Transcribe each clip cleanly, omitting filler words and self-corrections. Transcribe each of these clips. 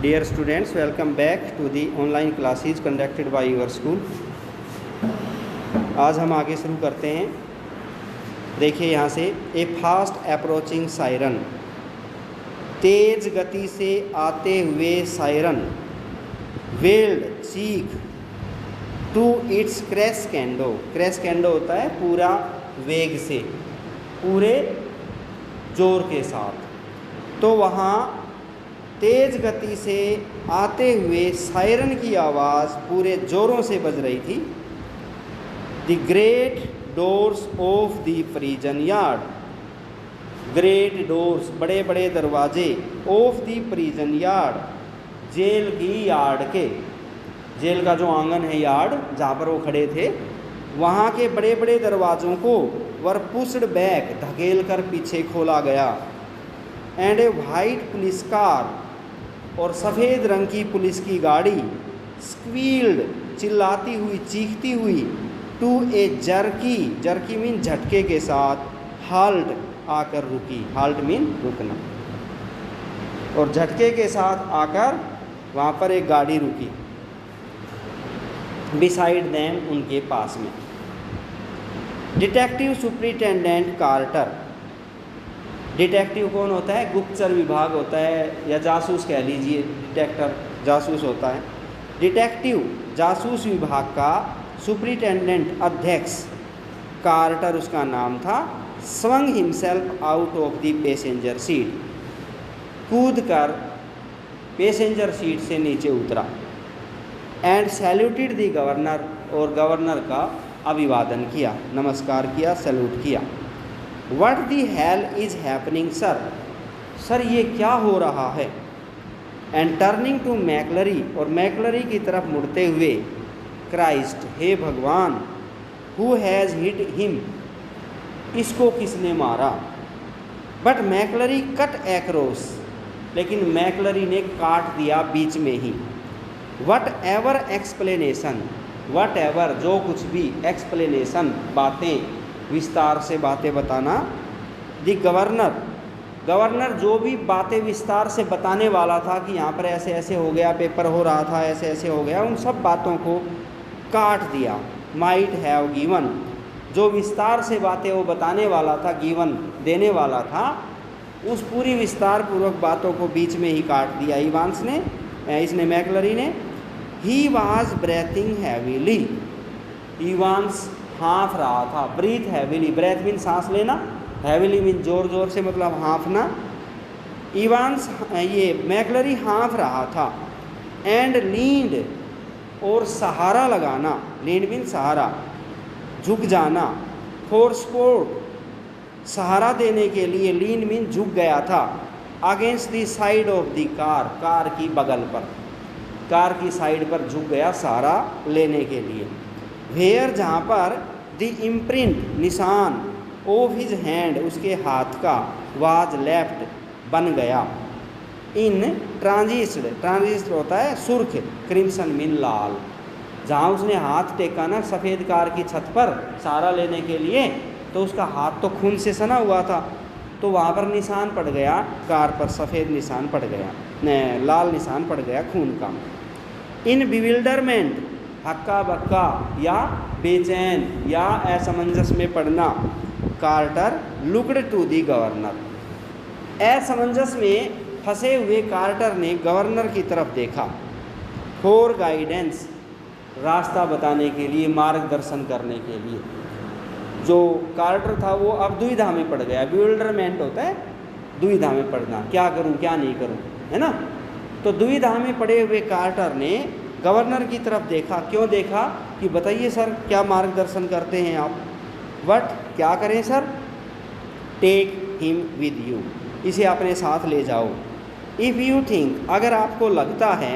Dear students, welcome back to the online classes conducted by your school. आज हम आगे शुरू करते हैं। देखिए यहाँ से, ए फास्ट अप्रोचिंग सायरन, तेज गति से आते हुए सायरन, वेल्ड चीख, टू इट्स क्रेस्केंडो। क्रेस्केंडो होता है पूरा वेग से, पूरे जोर के साथ। तो वहाँ तेज गति से आते हुए सायरन की आवाज़ पूरे जोरों से बज रही थी। The great doors of the prison yard, great doors बड़े बड़े दरवाजे, of the prison yard jail की यार्ड के, जेल का जो आंगन है यार्ड जहाँ पर वो खड़े थे, वहाँ के बड़े बड़े दरवाज़ों को वर पुश्ड बैक धकेल कर पीछे खोला गया। And A white police car, और सफ़ेद रंग की पुलिस की गाड़ी, स्क्वील्ड चिल्लाती हुई चीखती हुई, to a jerky, jerky mean झटके के साथ, हाल्ट आकर रुकी। हाल्ट मीन रुकना, और झटके के साथ आकर वहाँ पर एक गाड़ी रुकी। बिसाइड देम, उनके पास में। डिटेक्टिव सुपरिटेंडेंट कार्टर, डिटेक्टिव कौन होता है? गुप्तचर विभाग होता है, या जासूस कह लीजिए, डिटेक्टर जासूस होता है। डिटेक्टिव जासूस विभाग का सुपरिटेंडेंट अध्यक्ष कार्टर उसका नाम था, swung himself out of the passenger seat, कूद कर पैसेंजर सीट से नीचे उतरा। एंड सैल्यूटेड द गवर्नर, और गवर्नर का अभिवादन किया, नमस्कार किया, सैल्यूट किया। What the hell is happening sir, sir ये क्या हो रहा है? एंड टर्निंग टू मैकलरी, और मैकलरी की तरफ मुड़ते हुए, क्राइस्ट, हे भगवान, हु हैज़ हिट हिम, इसको किसने मारा? बट मैकलरी कट एक्रोस, लेकिन मैकलरी ने काट दिया बीच में ही। Whatever explanation, whatever जो कुछ भी, एक्सप्लेनेशन बातें, विस्तार से बातें बताना। दी गवर्नर, गवर्नर जो भी बातें विस्तार से बताने वाला था कि यहाँ पर ऐसे ऐसे हो गया, पेपर हो रहा था, ऐसे ऐसे हो गया, उन सब बातों को काट दिया। माइट हैव गिवन, जो विस्तार से बातें वो बताने वाला था, गिवन देने वाला था, उस पूरी विस्तार पूर्वक बातों को बीच में ही काट दिया इवांस ने, इसने मैकलरी ने। He was breathing heavily, Evans हाँफ रहा था। ब्रीथ हैविली, ब्रेथ मीन सांस लेना, हैविली मीन जोर जोर से, मतलब हाँफना। इवांस, ये मैकलरी हाँफ रहा था। एंड लींड, और सहारा लगाना, लींड मीन सहारा, झुक जाना। फॉर सपोर्ट, सहारा देने के लिए, लीन मीन झुक गया था। Against the side of the car, car की बगल पर, कार की साइड पर झुक गया सहारा लेने के लिए। वेयर, जहाँ पर, द इम्प्रिंट, निशान, ऑफ हिज हैंड, उसके हाथ का, वाज लेफ्ट, बन गया। इन ट्रांजिस्ड, ट्रांजिस्ड होता है सुर्ख, क्रिम्सन मीन लाल, जहाँ उसने हाथ टेका ना सफ़ेद कार की छत पर सहारा लेने के लिए, तो उसका हाथ तो खून से सना हुआ था, तो वहाँ पर निशान पड़ गया, कार पर सफ़ेद निशान पड़ गया, लाल निशान पड़ गया खून का। इन बिविल्डरमेंट, हक्का बक्का या बेचैन या असमंजस में पड़ना, Carter looked to the governor, असमंजस में फंसे हुए कार्टर ने गवर्नर की तरफ देखा। फॉर गाइडेंस, रास्ता बताने के लिए, मार्गदर्शन करने के लिए। जो कार्टर था वो अब दुविधा में पड़ गया। बिविल्डरमेंट होता है दुविधा में पड़ना, क्या करूं क्या नहीं करूं, है ना। तो दुविधा में पड़े हुए कार्टर ने गवर्नर की तरफ देखा। क्यों देखा? कि बताइए सर, क्या मार्गदर्शन करते हैं आप? वट, क्या करें sir? Take him with you, इसे अपने साथ ले जाओ। इफ़ यू थिंक, अगर आपको लगता है,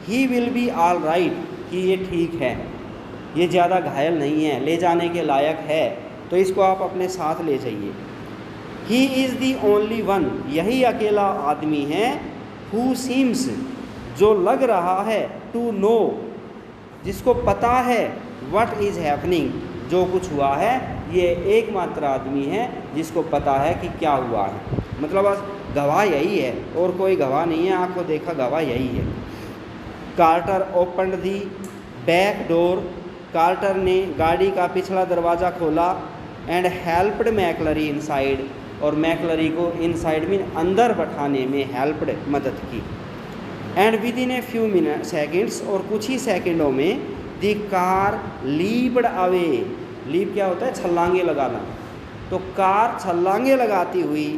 he will be all right, कि ये ठीक है, ये ज़्यादा घायल नहीं है, ले जाने के लायक है, तो इसको आप अपने साथ ले जाइए। He is the only one, यही अकेला आदमी है, हु सीम्स, जो लग रहा है, टू नो, जिसको पता है, व्हाट इज़ हैपनिंग, जो कुछ हुआ है, ये एकमात्र आदमी है जिसको पता है कि क्या हुआ है। मतलब गवाह यही है और कोई गवाह नहीं है, आंखों देखा गवाह यही है। कार्टर ओपनड दी बैक डोर, कार्टर ने गाड़ी का पिछला दरवाज़ा खोला। एंड हेल्प्ड मैकलरी इनसाइड, और मैकलरी को इनसाइड में अंदर बैठाने में हेल्प्ड मदद की। And with in a few minute seconds, और कुछ ही सेकेंडों में दी कार लीप्ड अवे। लीप क्या होता है? छलांगे लगाना। तो कार छलांगे लगाती हुई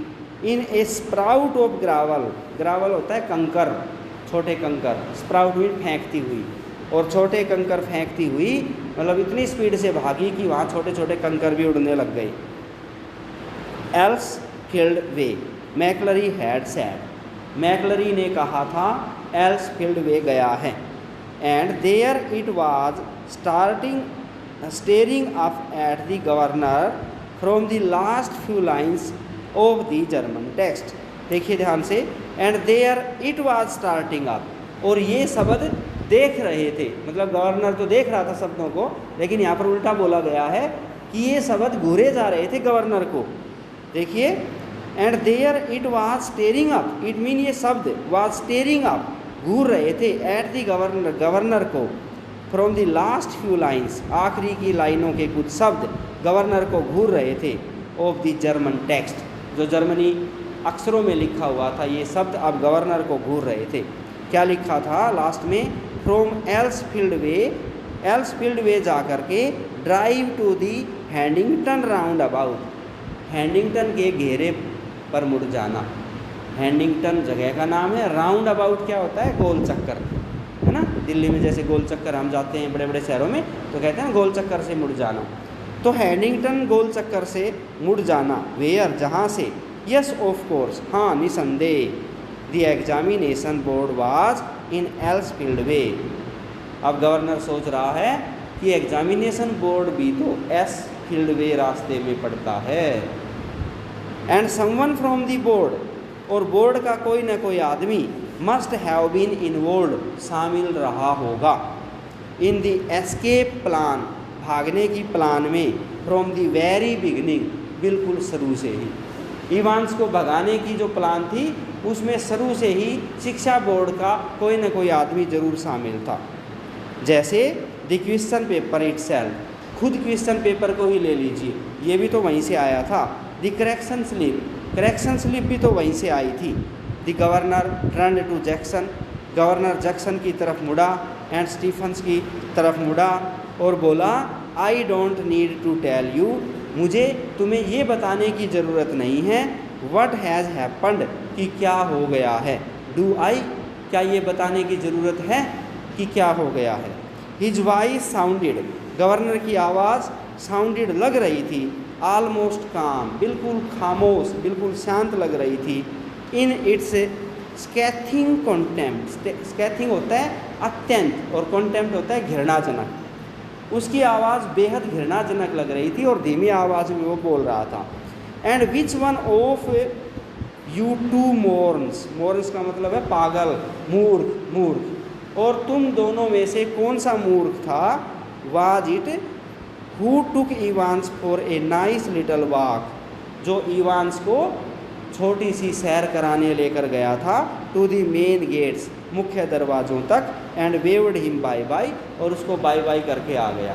इन ए स्प्राउट ऑफ ग्रावल, ग्रावल होता है कंकर, छोटे कंकर, स्प्राउट में फेंकती हुई, और छोटे कंकर फेंकती हुई मतलब इतनी स्पीड से भागी कि वहाँ छोटे छोटे कंकर भी उड़ने लग गए। Elsfield Way McLeery had said, McLeery ने कहा था एल्स फील्ड वे गया है। And there it was staring up at the governor from the last few lines of the German text. देखिए ध्यान से, and there it was starting up, और ये शब्द देख रहे थे, मतलब गवर्नर तो देख रहा था शब्दों को, लेकिन यहाँ पर उल्टा बोला गया है कि ये शब्द घूरे जा रहे थे गवर्नर को। देखिए, and there it was staring up, it mean ये शब्द वाज स्टेरिंग अप, घूर रहे थे, एट द गवर्नर, गवर्नर को, from the last few lines, आखिरी की लाइनों के कुछ शब्द गवर्नर को घूर रहे थे, ऑफ द जर्मन टेक्स्ट, जो जर्मनी अक्षरों में लिखा हुआ था, ये शब्द अब गवर्नर को घूर रहे थे। क्या लिखा था लास्ट में? From Elsfield way, Elsfield way जा कर के drive to the Headington roundabout, Headington के घेरे पर मुड़ जाना। हैंडिंगटन जगह का नाम है। राउंड अबाउट क्या होता है? गोल चक्कर, है ना। दिल्ली में जैसे गोल चक्कर हम जाते हैं बड़े बड़े शहरों में, तो कहते हैं गोल चक्कर से मुड़ जाना। तो हैंडिंगटन गोल चक्कर से मुड़ जाना। वेयर, जहाँ से? यस ऑफ कोर्स, हाँ निसंदेह। The examination board was in Elsfield way. अब गवर्नर सोच रहा है कि एग्जामिनेशन बोर्ड भी तो एस फील्ड वे रास्ते में पड़ता है। And someone from the board, और बोर्ड का कोई ना कोई आदमी, मस्ट हैव बीन इन्वॉल्व, शामिल रहा होगा, इन द एस्केप प्लान, भागने की प्लान में, फ्रॉम द वेरी बिगनिंग, बिल्कुल शुरू से ही। इवांस को भगाने की जो प्लान थी उसमें शुरू से ही शिक्षा बोर्ड का कोई ना कोई आदमी जरूर शामिल था। जैसे द क्वेश्चन पेपर इटसेल्फ, खुद क्वेश्चन पेपर को ही ले लीजिए, ये भी तो वहीं से आया था। The correction slip, correction slip भी तो वहीं से आई थी। The governor turn to Jackson, governor Jackson की तरफ मुड़ा, एंड स्टीफन्स की तरफ मुड़ा और बोला, I don't need to tell you, मुझे तुम्हें ये बताने की ज़रूरत नहीं है, व्हाट हैज़ हैपन्ड, कि क्या हो गया है। डू आई, क्या ये बताने की ज़रूरत है कि क्या हो गया है। हिज वॉइस साउंडेड, गवर्नर की आवाज़ साउंडेड लग रही थी, ऑलमोस्ट काम, बिल्कुल खामोश, बिल्कुल शांत लग रही थी। इन इट्स स्कैथिंग कॉन्टेम्प्ट, स्कैथिंग होता है अत्यंत और कॉन्टेम्प्ट होता है घृणाजनक। उसकी आवाज़ बेहद घृणाजनक लग रही थी और धीमी आवाज़ में वो बोल रहा था। And which one of you two mourns, mourns का मतलब है पागल, मूर्ख, मूर्ख, और तुम दोनों में से कौन सा मूर्ख था। Was it who took Evans for a nice little walk, जो इवांस को छोटी सी सैर कराने लेकर गया था, टू दी मेन गेट्स, मुख्य दरवाज़ों तक, and waved him bye bye, और उसको बाय बाय करके आ गया।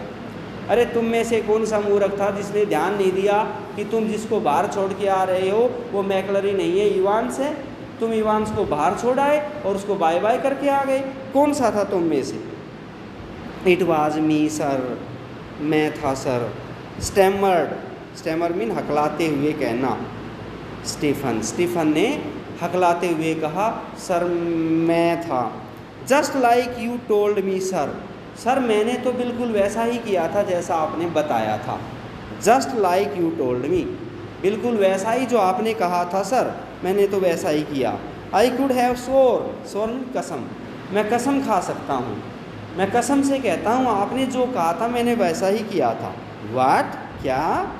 अरे तुम में से कौन सा मूर्ख था जिसने ध्यान नहीं दिया कि तुम जिसको बाहर छोड़ के आ रहे हो वो मैकलरी नहीं है, इवांस है। तुम इवांस को बाहर छोड़ आए और उसको बाय बाय करके आ गए। कौन सा था तुम में से? इट वाज मी सर, मैं था सर। स्टैमर्ड, स्टैमर मीन हकलाते हुए कहना। स्टीफन, स्टीफन ने हकलाते हुए कहा, सर मैं था। Just like you told me sir, sir मैंने तो बिल्कुल वैसा ही किया था जैसा आपने बताया था। Just like you told me, बिल्कुल वैसा ही जो आपने कहा था सर, मैंने तो वैसा ही किया। आई कुड हैव स्वर, स्वर कसम, मैं कसम खा सकता हूँ, मैं कसम से कहता हूँ आपने जो कहा था मैंने वैसा ही किया था। व्हाट, क्या?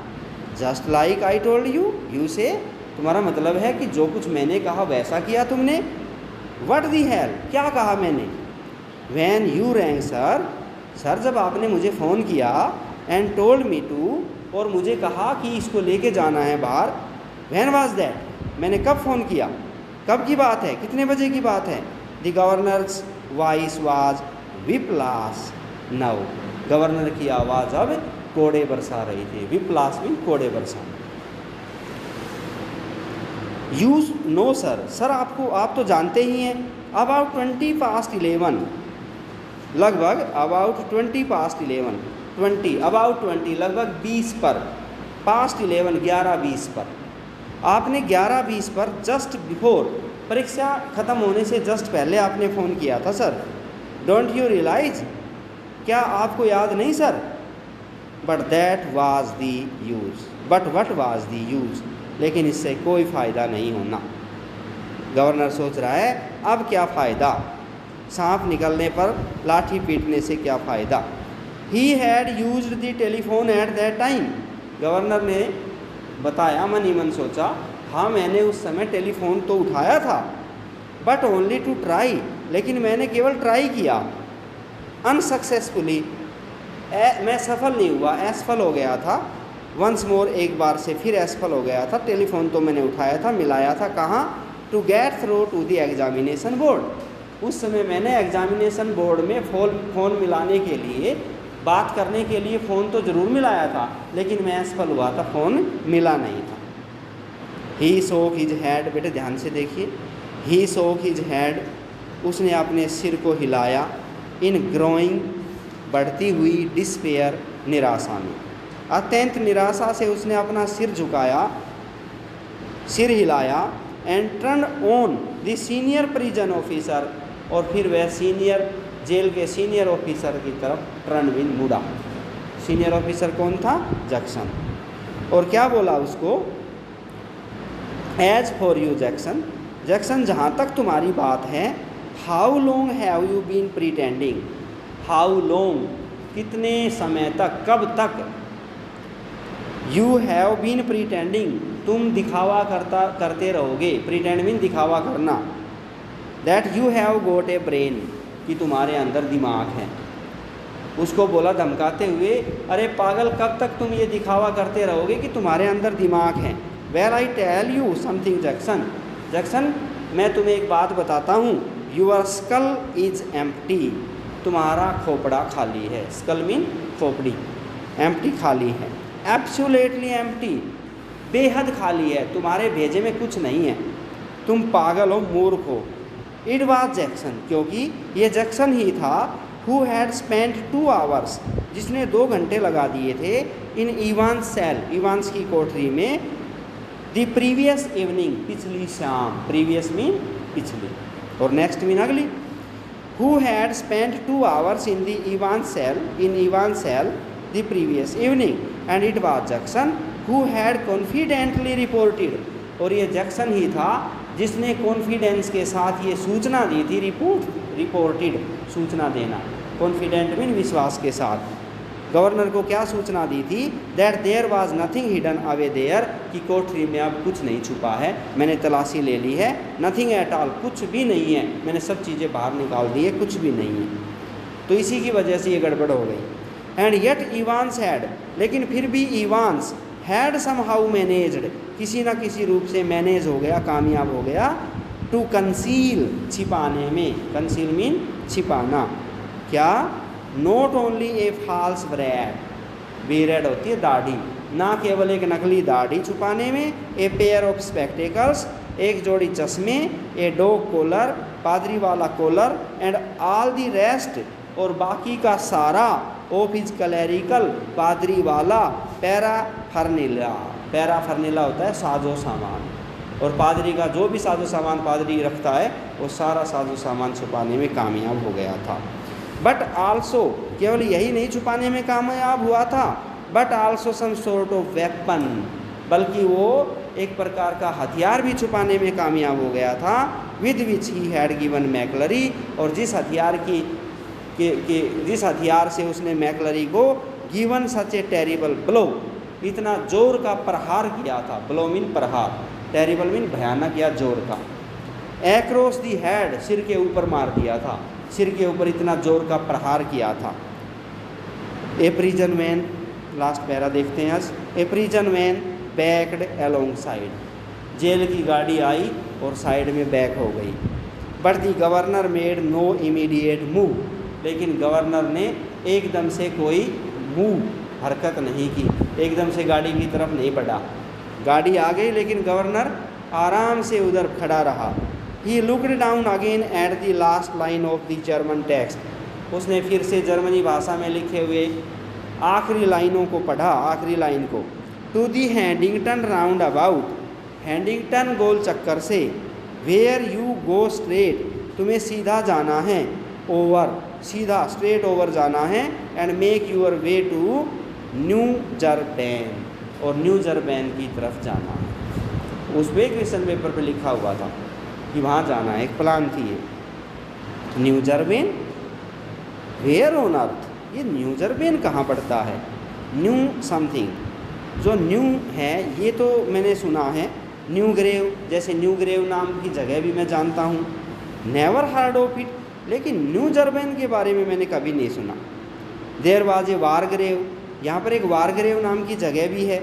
Just like I told you, you से, तुम्हारा मतलब है कि जो कुछ मैंने कहा वैसा किया तुमने। व्हाट दी हेल, क्या कहा मैंने। When you wrong sir, sir जब आपने मुझे फ़ोन किया, एंड टोल्ड मी टू, और मुझे कहा कि इसको लेके जाना है बाहर। वैन वाज दैट, मैंने कब फ़ोन किया। कब की बात है, कितने बजे की बात है? The governor's voice was whiplash now, governor की आवाज़ अब कोड़े बरसा रही थी। विप्लास मीन कोड़े बरसा। यूज नो सर, सर आपको, आप तो जानते ही हैं, अबाउट 11:20, लगभग अबाउट 11:20, 20 अबाउट 20 लगभग 20 पर, पास्ट 11 11:20 पर, आपने 11:20 पर जस्ट बिफोर, परीक्षा ख़त्म होने से जस्ट पहले आपने फ़ोन किया था सर। डोंट यू रियलाइज, क्या आपको याद नहीं sir? But that was the use, but what was the use, लेकिन इससे कोई फ़ायदा नहीं होना। गवर्नर सोच रहा है अब क्या फ़ायदा, सांप निकलने पर लाठी पीटने से क्या फ़ायदा। He had used the telephone at that time, governor ने बताया, मन ही मन सोचा, हाँ मैंने उस समय टेलीफोन तो उठाया था, बट ओनली टू ट्राई, लेकिन मैंने केवल ट्राई किया, अनसक्सेसफुली, मैं सफल नहीं हुआ, असफल हो गया था। वंस मोर, एक बार से फिर असफल हो गया था। टेलीफोन तो मैंने उठाया था, मिलाया था, कहाँ? To get through to the examination board, उस समय मैंने एग्जामिनेशन बोर्ड में फ़ोन मिलाने के लिए, बात करने के लिए फ़ोन तो ज़रूर मिलाया था, लेकिन मैं असफल हुआ था, फ़ोन मिला नहीं था। ही सोक हिज हेड, बेटे ध्यान से देखिए, ही सोक हिज हेड, उसने अपने सिर को हिलाया, इन ग्रोइंग, बढ़ती हुई, डिस्पेयर, निराशा में, अत्यंत निराशा से उसने अपना सिर झुकाया, सिर हिलाया, and turn on the senior prison officer, और फिर वह सीनियर, जेल के सीनियर ऑफिसर की तरफ टर्न विन मुड़ा। सीनियर ऑफिसर कौन था? जैक्सन। और क्या बोला उसको? As for you Jackson, Jackson जहाँ तक तुम्हारी बात है, how long have you been pretending, how long, कितने समय तक, कब तक, यू हैव बीन प्रिटेंडिंग, तुम दिखावा करते रहोगे, प्रिटेंड मीन दिखावा करना, that you have got A brain, कि तुम्हारे अंदर दिमाग है। उसको बोला धमकाते हुए, अरे पागल कब तक तुम ये दिखावा करते रहोगे कि तुम्हारे अंदर दिमाग है। Well I tell you something Jackson, Jackson मैं तुम्हें एक बात बताता हूँ, यूर स्कल इज एम्प्टी, तुम्हारा खोपड़ा खाली है। स्कल मीन खोपड़ी, एम्प्टी खाली है, एब्सोल्युटली एम्प्टी, बेहद खाली है, तुम्हारे भेजे में कुछ नहीं है, तुम पागल हो, मूर्ख हो। इट वाज जैक्सन, क्योंकि ये जैक्सन ही था, हु हैड स्पेंट 2 आवर्स, जिसने 2 घंटे लगा दिए थे, इन इवांस सेल, इवांस की कोठरी में, द प्रीवियस इवनिंग, पिछली शाम, प्रीवियस मीन पिछली, और नेक्स्ट मीन अगली, who had spent 2 hours in the Evans cell the previous evening, and it was Jackson who had confidently reported, और ये जैक्सन ही था जिसने कॉन्फिडेंस के साथ ये सूचना दी थी, रिपोर्टेड, सूचना देना, कॉन्फिडेंट मीन विश्वास के साथ। गवर्नर को क्या सूचना दी थी? That there was nothing hidden away there, कि कोठरी में अब कुछ नहीं छुपा है, मैंने तलाशी ले ली है, नथिंग एट ऑल, कुछ भी नहीं है, मैंने सब चीज़ें बाहर निकाल दी है, कुछ भी नहीं है। तो इसी की वजह से ये गड़बड़ हो गई। एंड येट इवांस हैड, लेकिन फिर भी इवांस हैड समहाउ मैनेज्ड, किसी ना किसी रूप से मैनेज हो गया, कामयाब हो गया, टू कंसील, छिपाने में, कंसील मीन छिपाना, क्या? Not only a false beard, beard होती है दाढ़ी, ना केवल एक नकली दाढ़ी छुपाने में, ए पेयर ऑफ स्पेक्टेकल्स, एक जोड़ी चश्मे, ए डॉग कॉलर, पादरी वाला collar, and all the rest, और बाकी का सारा, ऑफ हिज क्लेरिकल, पादरी वाला, पैराफर्निला, पैराफर्निला होता है साजो सामान, और पादरी का जो भी साजो सामान पादरी रखता है, वो सारा साजो सामान छुपाने में कामयाब हो गया था। बट आल्सो, केवल यही नहीं छुपाने में कामयाब हुआ था, but also some sort of weapon, बल्कि वो एक प्रकार का हथियार भी छुपाने में कामयाब हो गया था, with which he had given मैकलरी, और जिस हथियार से उसने मैकलरी को गिवन सच ए टेरिबल ब्लो, इतना जोर का प्रहार किया था, ब्लो मीन प्रहार, टेरिबल मीन भयानक या जोर का, एक्रॉस दी हेड, सिर के ऊपर मार दिया था, सिर के ऊपर इतना जोर का प्रहार किया था। A prison man, last para देखते हैं आज, a prison man backed alongside, जेल की गाड़ी आई और साइड में बैक हो गई। But the governor made no immediate move, लेकिन गवर्नर ने एकदम से कोई मूव हरकत नहीं की, एकदम से गाड़ी की तरफ नहीं बढ़ा। गाड़ी आ गई लेकिन गवर्नर आराम से उधर खड़ा रहा। He looked down again at the last line of the German text, उसने फिर से जर्मनी भाषा में लिखे हुए आखिरी लाइनों को पढ़ा, आखिरी लाइन को। To the Headington roundabout, हैंडिंगटन गोल चक्कर से, वेयर यू गो स्ट्रेट, तुम्हें सीधा जाना है, ओवर, सीधा स्ट्रेट ओवर जाना है, and make your way to new जर्बैन, और न्यू जर्बैन की तरफ जाना है। उस पर क्वेश्चन पेपर पे लिखा हुआ था कि वहाँ जाना है, एक प्लान थी ये। न्यू जर्बैन, वेयर ऑन अर्थ, ये न्यू जर्बैन कहाँ पड़ता है? न्यू समथिंग, जो न्यू है ये तो मैंने सुना है। न्यू ग्रेव, जैसे न्यू ग्रेव नाम की जगह भी मैं जानता हूँ, नेवर हर्ड ऑफ इट, लेकिन न्यू जर्बैन के बारे में मैंने कभी नहीं सुना। There was a war grave, यहाँ पर एक वार ग्रेव नाम की जगह भी है।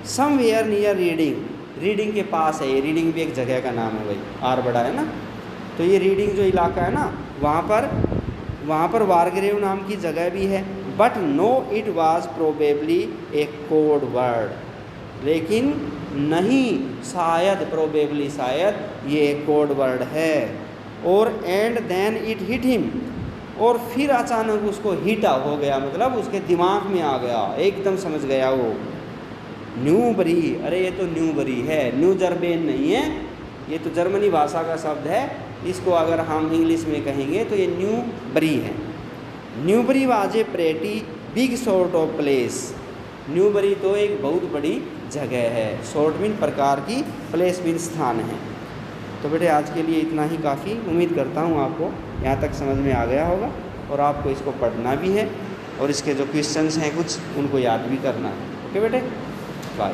समवेयर नियर रीडिंग, रीडिंग के पास है ये, रीडिंग भी एक जगह का नाम है भाई, आर बड़ा है ना, तो ये रीडिंग जो इलाका है ना, वहाँ पर वार ग्रेव नाम की जगह भी है। But no it was probably a code word, लेकिन नहीं, शायद, प्रोबेबली शायद ये एक कोड वर्ड है। और and then it hit him, और फिर अचानक उसको हिट हो गया, मतलब उसके दिमाग में आ गया, एकदम समझ गया वो। न्यूबरी, अरे ये तो न्यूबरी है, न्यू जर्बैन नहीं है, ये तो जर्मनी भाषा का शब्द है, इसको अगर हम इंग्लिश में कहेंगे तो ये न्यूबरी है। Newbury was a pretty big sort of place, Newbury तो एक बहुत बड़ी जगह है, सॉर्ट मीन प्रकार की, प्लेस मीन स्थान है। तो बेटे आज के लिए इतना ही काफ़ी, उम्मीद करता हूँ आपको यहाँ तक समझ में आ गया होगा, और आपको इसको पढ़ना भी है, और इसके जो क्वेश्चंस हैं कुछ उनको याद भी करना है। ओके बेटे, बाय।